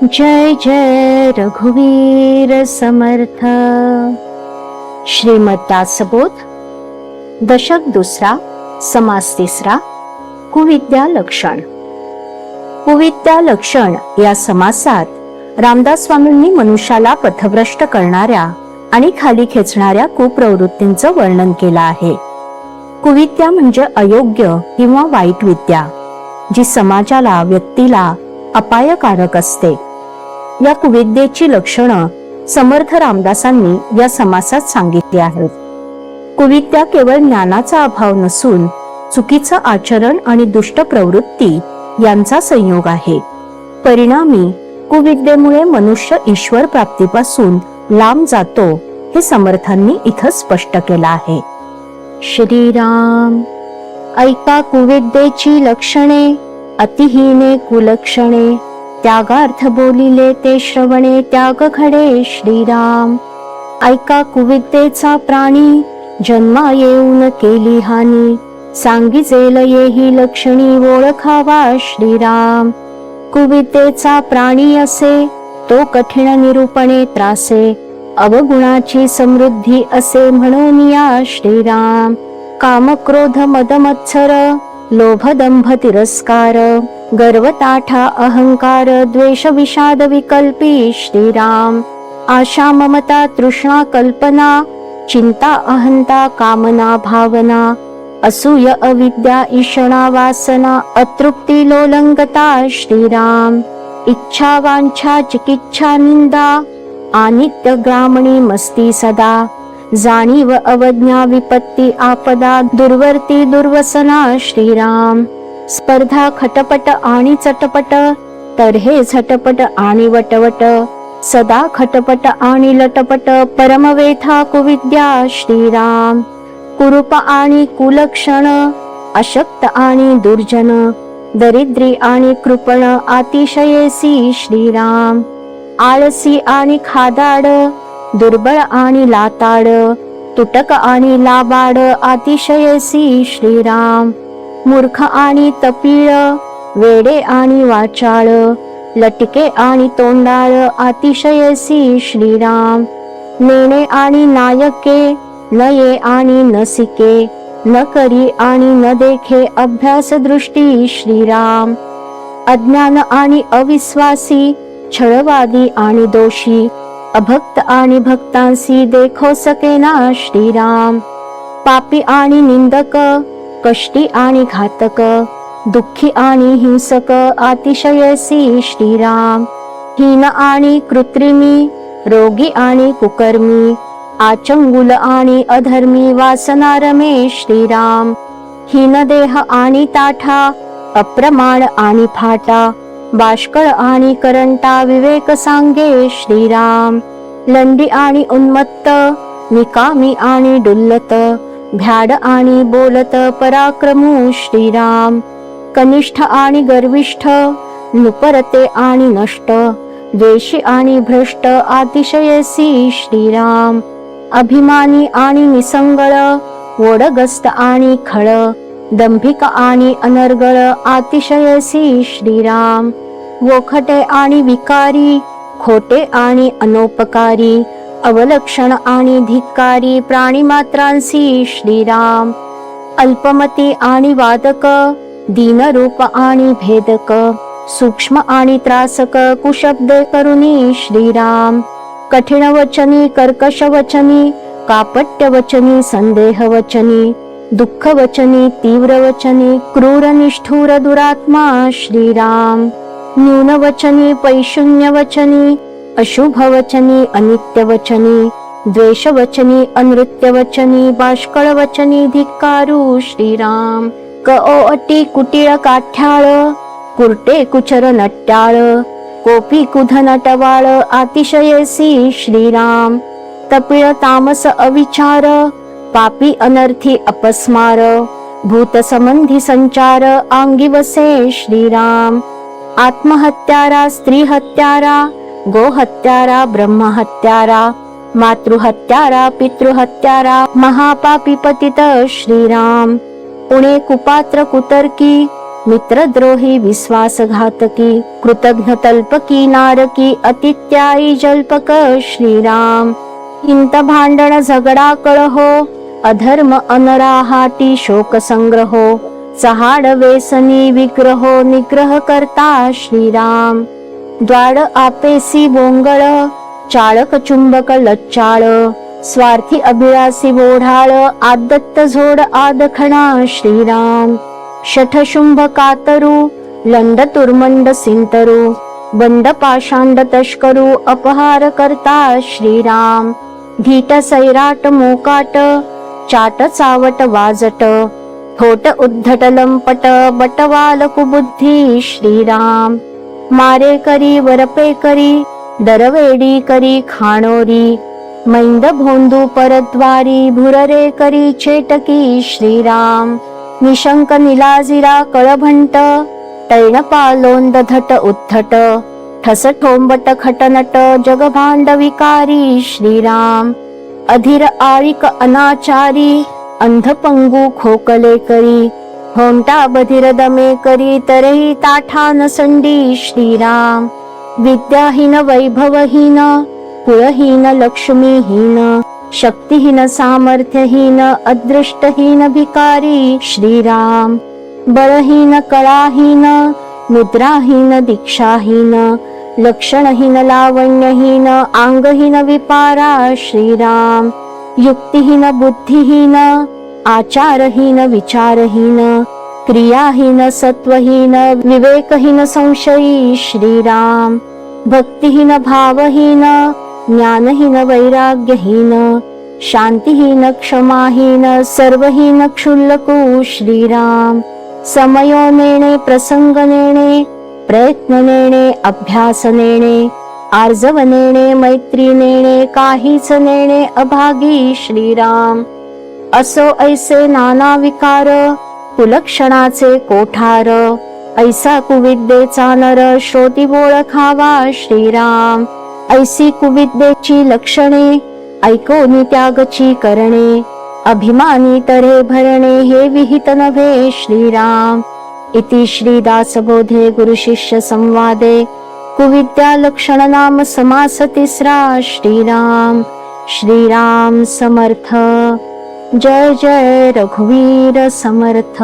जय जय रघुवीर समर्थ। श्रीमद दासबोध दशक दुसरा समास तिसरा कुविद्या लक्षण। कुविद्या लक्षण या समासात रामदास स्वामींनी मनुष्याला पथभ्रष्ट करणाऱ्या आणि खाली खेचणाऱ्या कुप्रवृत्तींचं वर्णन केलं आहे। कुविद्या म्हणजे अयोग्य किंवा वाईट विद्या, जी समाजाला व्यक्तीला अपायकारक असते। या कुविद्येची लक्षणं समर्थ रामदासांनी या समासात सांगितली आहेत। कुविद्या केवळ ज्ञानाचा अभाव नसून चुकीचं आचरण आणि दुष्ट प्रवृत्ती यांचा संयोग आहे। परिणामी कुविद्येमुळे मनुष्य ईश्वर प्राप्तीपासून लांब जातो, हे समर्थांनी इथं स्पष्ट केलं आहे। श्रीराम। ऐका कुविद्येची लक्षणे, अतिहीने कुलक्षणे, त्यागार्थ बोलिले ते श्रवणे, त्याग घडे श्रीराम। ऐका कुविद्येचा प्राणी, जन्मा येऊन केली हानी, सांगिजेल येही लक्षणी, ओळखावा श्रीराम। कुविद्येचा प्राणी असे, तो कठीण निरूपणे त्रासे, अवगुणाची समृद्धी असे म्हणून या श्रीराम। काम क्रोध मद मत्सर, लोभ दंभ तिरस्कार, गर्व ताठा अहंकार, द्वेष विषाद विकल्पी श्रीराम। आशा ममता तृष्णा कल्पना, चिंता अहंता कामना भावना, असूय अविद्या ईषणा वासना, अतृप्ती लोलंगता श्रीराम। इच्छा वांछा चिकिच्छा निंदा, अनित्य ग्रामणी मस्ती सदा, जाणीव अवज्ञा विपत्ती आपदा, दुर्वर्ती दुर्वसना श्रीराम। स्पर्धा खटपट आणि चटपट, तर्हे झटपट आणि वटवट, सदा खटपट आणि लटपट, परमवेथा कुविद्या श्रीराम। कुरूप आणि कुलक्षण, अशक्त आणि दुर्जन, दरिद्री आणि कृपण, अतिशयेसी श्रीराम। आळसी आणि खादाड, दुर्बळ आणि लाताड, तुटक आणि लाबाड, अतिशयेसी श्रीराम। मूर्ख आणि तपीळ, वेडे आणि वाचाळ, लटके आणि तोंडाळ, अतिशयेसी श्रीराम। नेणे आणि नायके, नये आणि नसिके, न करी आणि न देखे, अभ्यास दृष्टी श्रीराम। अज्ञान आणि अविश्वासी, छळवादी आणि दोषी, अभक्त आणि भक्तांसी, देखो सकेना श्रीराम। पापी आणि निंदक, कष्टी आणि घातक, दुःखी आणि हिंसक, अतिशयेसी श्रीराम। हीन आणि कृत्रिमी, रोगी आणि कुकर्मी, आचंगुल आणि अधर्मी, वासना रमे श्रीराम। हीन देह आणि ताठा, अप्रमाण आणि फाटा, बाष्कळ आणि करंटा, विवेक सांगे श्रीराम। लंडी आणि उन्मत्त, निकामी आणि डुल्लत, भ्याड आणि बोलत, पराक्रमू श्रीराम। कनिष्ठ आणि गर्विष्ठ, नुपरते आणि नष्ट, द्वेषी आणि भ्रष्ट, अतिशयेसी श्रीराम। अभिमानी आणि निसंगळ, वोडगस्त आणि खळ, दंभिक आणि अनर्गळ, अतिशयेसी श्रीराम। वोखटे आणि विकारी, खोटे आणि अनोपकारी, अवलक्षण आणि धिक्कारी, प्राणीमात्रांसी श्रीराम। अल्पमती आणि वादक, दीनरूप आणि भेदक, सूक्ष्म आणि त्रासक, कुशब्दे करुणी श्रीराम। कठीण वचनी, कर्कश वचनी, कापट्य वचनी, संदेह वचनी, दुःख वचनी, तीव्र वचनी, क्रूर निष्ठुर दुरात्मा श्रीराम। न्यून वचनी, पैशून्य वचनी, अशुभ वचनी, अनित्य वचनी, द्वेष वचनी, अनृत्य वचनी, बाष्कळ वचनी, धिक्कारू श्रीराम। अटी कुटिळ काठ्याळ, कुरटे कुचर नट्याळ, कोपी कुध नटवाळ, अतिशयेसी श्रीराम। तपिळ तामस अविचार, पापी अनर्थी अपस्मार, भूत संबंधी संचार, अंगी वसे श्रीराम। आत्महत्यारा, स्त्री हत्यारा, गोहत्यारा, ब्रह्महत्यारा, मातृहत्यारा, पितृहत्यारा, महापापी पतित श्रीराम। पुणे कुपात्र कुतर्की, मित्रद्रोही विश्वासघातकी कृतघ्न तल्पकी नारकी अतित्याई जल्पक श्रीराम. हिंत भांडण झगडा कळहो अधर्म अनराहाटी शोक संग्रहो चहाड वेसनी विग्रहो निग्रह करता श्रीराम. द्वाड आपेसी बोंगळ चाळक चुंबक लच्चाळ स्वार्थी अभिलाषी बोढाळ आदत्त झोड आदखणा श्रीराम. शठशुंभ कातरू लंड तुर्मंड सिंतरू बंड पाषांड तस्करू अपहार करता श्रीराम. धीट सैराट मोकाट चाट चावट वाजट थोट उद्धट लंपट बटवाल कुबुद्धी श्रीराम. मारे करी वरपे करी दरवेडी करी खाणोरी मैंद भोंदू परद्वारी भुररे करी चेटकी श्रीराम. निशंक निलाजिरा कळभंट तैण पालोंद धट उद्धट ठस ठोंबट खटनट जगभांड विकारी श्रीराम. अधीर आळिक अनाचारी अंधपंगू खोकले करी होंटा बधिर दमे करी तरेही ताठा नसंडी श्रीराम. विद्याहीन वैभवहीन कुळहीन लक्ष्मीहीन शक्तिहीन सामर्थ्यहीन अदृष्टहीन भिकारी श्रीराम. बळहीन कळाहीन मुद्राहीन दीक्षाहीन लक्षणहीन लावण्यहीन अंगहीन विपारा श्रीराम. युक्तिहीन बुद्धिहीन आचारहीन विचारहीन क्रियाहीन सत्वहीन विवेकहीन संशयी श्रीराम. भक्तिहीन भावहीन ज्ञानहीन वैराग्यहीन शांतिहीन क्षमाहीन सर्वहीन क्षुल्लकू श्रीराम. समयो नेणे प्रसंग नेणे प्रयत्न नेणे अभ्यास नेणे आर्जव नेणे मैत्री नेणे काहीच नेणे अभागी श्रीराम. असो ऐसे नाना विकार कुलक्षणाचे कोठार ऐसा कुविद्येचा नर श्रोती ओळखावा श्रीराम. ऐसी कुविद्येची लक्षणे ऐकोनी त्यागची करणे अभिमानी तरे भरणे हे विहित नव्हे श्रीराम. इति श्री दासबोधे गुरुशिष्य संवादे कुविद्या लक्षण नाम समास तिसरा. श्रीराम श्रीराम समर्थ. जय जय रघुवीर समर्थ.